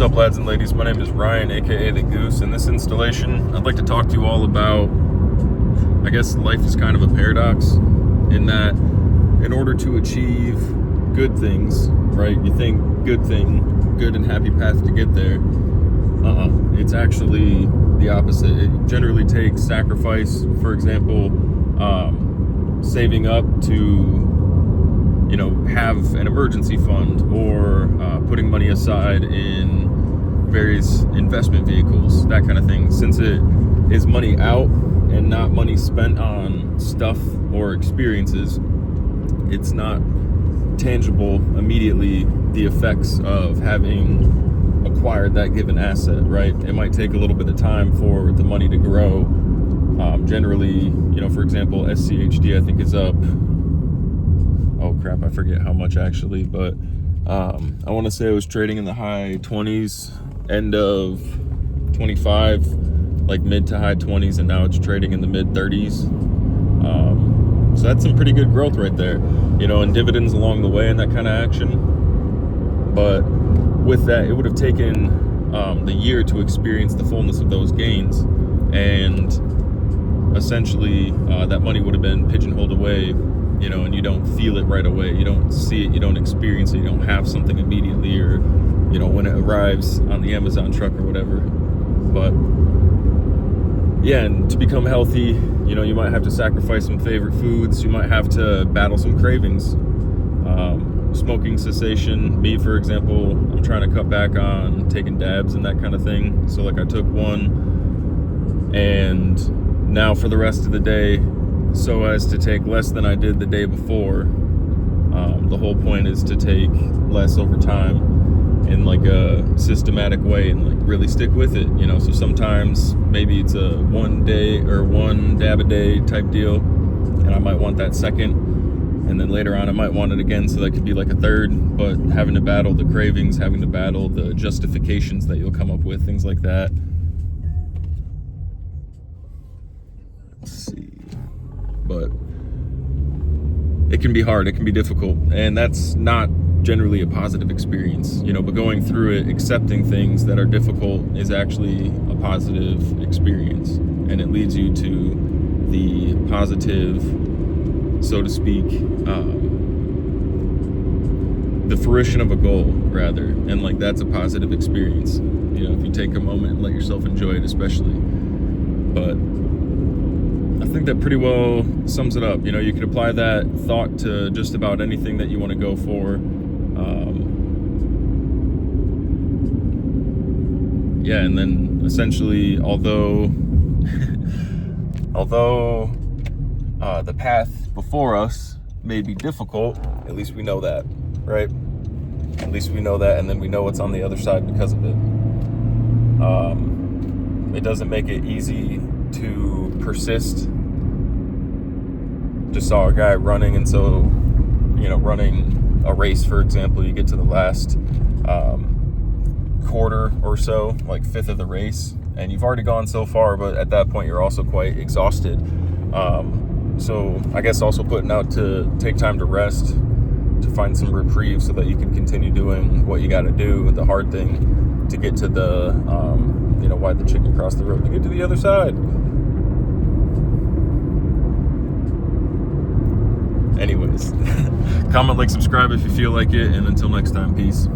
What's up, lads and ladies? My name is Ryan, aka The Goose. In this installation, I'd like to talk to you all about, I guess life is kind of a paradox in that in order to achieve good things, right? You think good thing, good and happy path to get there. It's actually the opposite. It generally takes sacrifice. For example, saving up to have an emergency fund, or putting money aside in various investment vehicles, that kind of thing. Since it is money out and not money spent on stuff or experiences, it's not tangible immediately, the effects of having acquired that given asset, right? It might take a little bit of time for the money to grow. Generally, for example, SCHD I think is up, oh crap, I forget how much actually, but I want to say it was trading in the high 20s, end of 25, like mid to high 20s, and now it's trading in the mid 30s. So that's some pretty good growth right there, and dividends along the way and that kind of action. But with that, it would have taken the year to experience the fullness of those gains, and essentially that money would have been pigeonholed away, and you don't feel it right away. You don't see it, you don't experience it, you don't have something immediately, or when it arrives on the Amazon truck or whatever. But yeah, and to become healthy, you might have to sacrifice some favorite foods. You might have to battle some cravings. Smoking cessation. Me, for example, I'm trying to cut back on taking dabs and that kind of thing. So like I took one, and now for the rest of the day, so as to take less than I did the day before. The whole point is to take less over time in like a systematic way and like really stick with it, so sometimes maybe it's a one day or one dab a day type deal, and I might want that second, and then later on I might want it again, so that could be like a third. But having to battle the cravings, having to battle the justifications that you'll come up with, things like that. Let's see. But it can be hard, it can be difficult, and that's not generally a positive experience, but going through it, accepting things that are difficult is actually a positive experience, and it leads you to the positive, so to speak, the fruition of a goal rather, and like that's a positive experience, if you take a moment and let yourself enjoy it, especially. But I think that pretty well sums it up. You can apply that thought to just about anything that you want to go for. Yeah, and then essentially, although the path before us may be difficult, at least we know that, right? At least we know that, and then we know what's on the other side because of it. It doesn't make it easy to persist. Just saw a guy running, and so running a race, for example, you get to the last quarter or so, like fifth of the race, and you've already gone so far, but at that point you're also quite exhausted. So I guess also putting out to take time to rest, to find some reprieve, so that you can continue doing what you got to do, the hard thing, to get to the why the chicken crossed the road, to get to the other side. Anyways, comment, like, subscribe if you feel like it, and until next time, peace.